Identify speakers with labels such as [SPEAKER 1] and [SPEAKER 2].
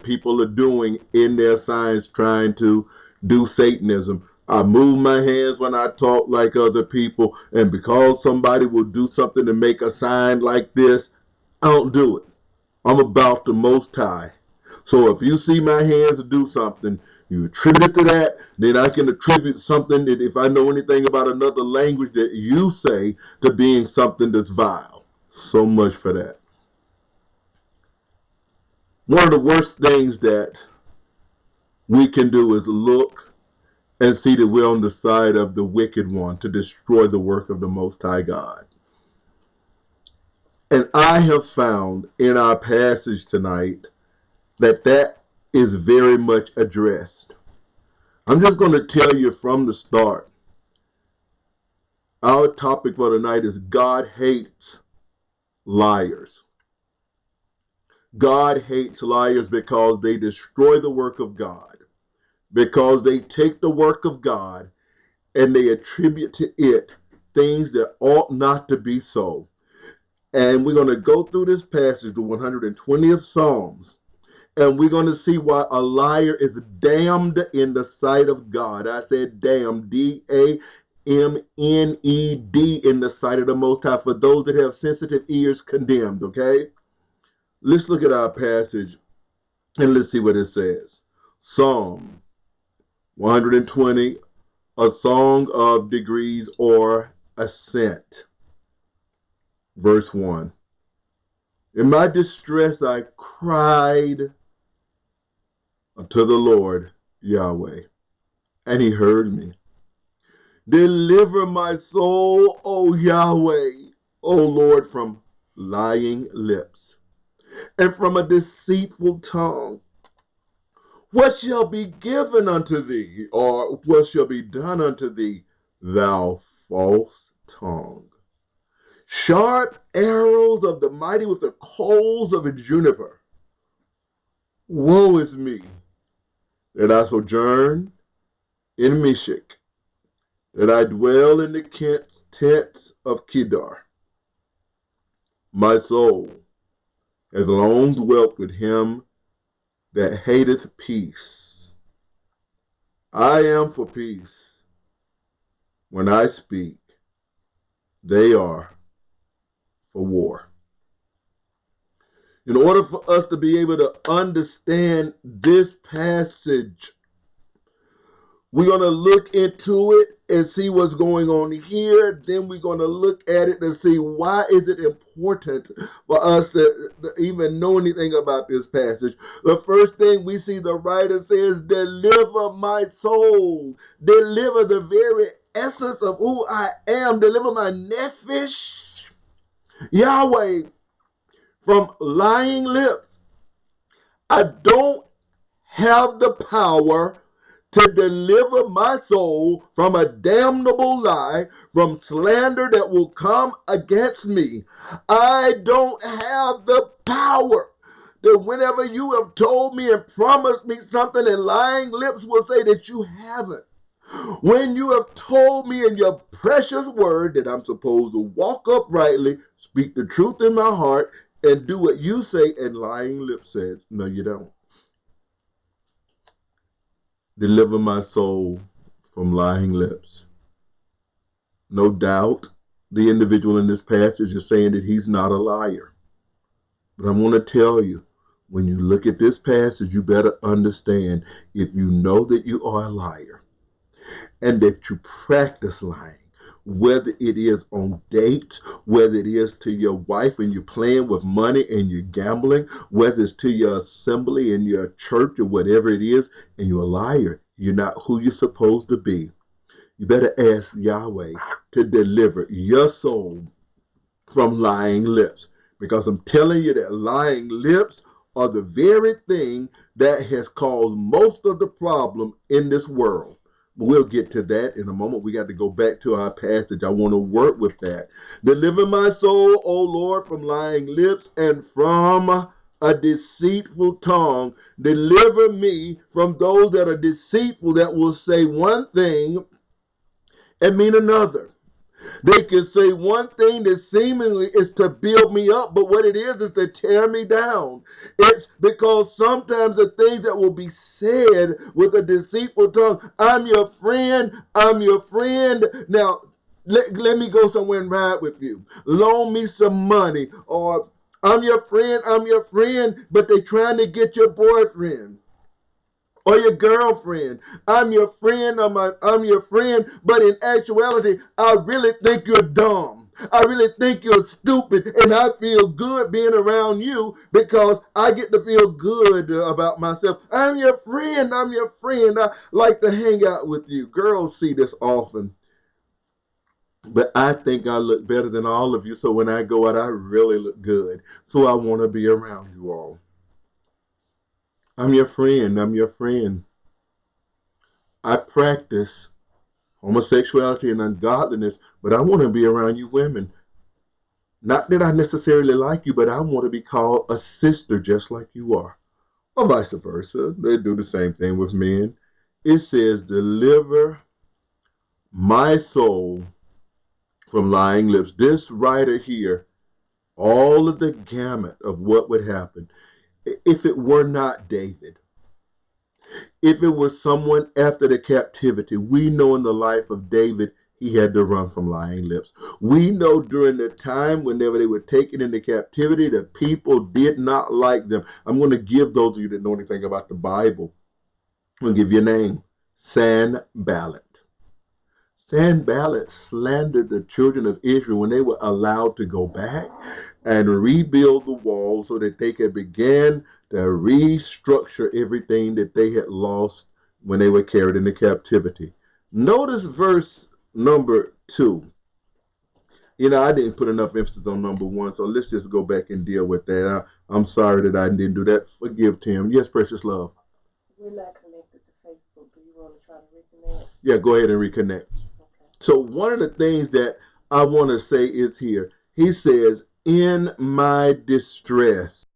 [SPEAKER 1] people are doing in their science trying to do Satanism. I move my hands when I talk like other people, and because somebody will do something to make a sign like this, I don't do it. I'm about the Most High. So if you see my hands do something, you attribute it to that, then I can attribute something that if I know anything about another language that you say to being something that's vile. So much for that. One of the worst things that we can do is look and see that we're on the side of the wicked one to destroy the work of the Most High God. And I have found in our passage tonight that that is very much addressed. I'm just going to tell you from the start. Our topic for tonight is God hates liars. God hates liars because they destroy the work of God, because they take the work of God and they attribute to it things that ought not to be so. And we're going to go through this passage, the 120th Psalms, and we're going to see why a liar is damned in the sight of God. I said damned, D-A-M-N-E-D, in the sight of the Most High. For those that have sensitive ears, condemned, okay? Let's look at our passage and let's see what it says. Psalm 120, a song of degrees or ascent. Verse 1. In my distress I cried unto the Lord Yahweh, and he heard me. Deliver my soul, O Yahweh, O Lord, from lying lips, and from a deceitful tongue. What shall be given unto thee, or what shall be done unto thee, thou false tongue? Sharp arrows of the mighty with the coals of a juniper. Woe is me, that I sojourn in Meshech, that I dwell in the tents of Kedar. My soul has long dwelt with him that hateth peace. I am for peace. When I speak, they are for war. In order for us to be able to understand this passage, we're going to look into it and see what's going on here. Then we're going to look at it and see why is it important for us to even know anything about this passage. The first thing we see, the writer says, deliver my soul. Deliver the very essence of who I am. Deliver my nephesh, Yahweh, from lying lips. I don't have the power to deliver my soul from a damnable lie, from slander that will come against me. I don't have the power that whenever you have told me and promised me something, and lying lips will say that you haven't. When you have told me in your precious word that I'm supposed to walk uprightly, speak the truth in my heart, and do what you say, and lying lips said, no, you don't. Deliver my soul from lying lips. No doubt the individual in this passage is saying that he's not a liar. But I want to tell you, when you look at this passage, you better understand, if you know that you are a liar and that you practice lying, whether it is on dates, whether it is to your wife and you're playing with money and you're gambling, whether it's to your assembly in your church or whatever it is, and you're a liar, you're not who you're supposed to be. You better ask Yahweh to deliver your soul from lying lips. Because I'm telling you that lying lips are the very thing that has caused most of the problem in this world. We'll get to that in a moment. We got to go back to our passage. I want to work with that. Deliver my soul, O Lord, from lying lips and from a deceitful tongue. Deliver me from those that are deceitful, that will say one thing and mean another. They can say one thing that seemingly is to build me up, but what it is to tear me down. It's because sometimes the things that will be said with a deceitful tongue, I'm your friend, I'm your friend. Now, let me go somewhere and ride with you. Loan me some money. Or I'm your friend, but they trying to get your boyfriend or your girlfriend. I'm your friend, I'm your friend, but in actuality, I really think you're dumb. I really think you're stupid, and I feel good being around you because I get to feel good about myself. I'm your friend, I'm your friend. I like to hang out with you. Girls see this often. But I think I look better than all of you, so when I go out, I really look good. So I want to be around you all. I'm your friend. I'm your friend. I practice homosexuality and ungodliness, but I want to be around you women. Not that I necessarily like you, but I want to be called a sister just like you are. Or vice versa. They do the same thing with men. It says, deliver my soul from lying lips. This writer here, all of the gamut of what would happen if it were not David. If it was someone after the captivity, we know in the life of David, he had to run from lying lips. We know during the time whenever they were taken into captivity, the people did not like them. I'm going to give those of you that know anything about the Bible, I'm going to give you a name, Sanballat. Sanballat slandered the children of Israel when they were allowed to go back and rebuild the wall so that they could begin to restructure everything that they had lost when they were carried into captivity. Notice verse number 2. I didn't put enough emphasis on number 1, so let's just go back and deal with that. I'm sorry that I didn't do that. Forgive Tim. Yes, precious love.
[SPEAKER 2] We're not connected to Facebook. Do you want to try to reconnect?
[SPEAKER 1] Yeah, go ahead and reconnect. So one of the things that I want to say is here, he says, in my distress.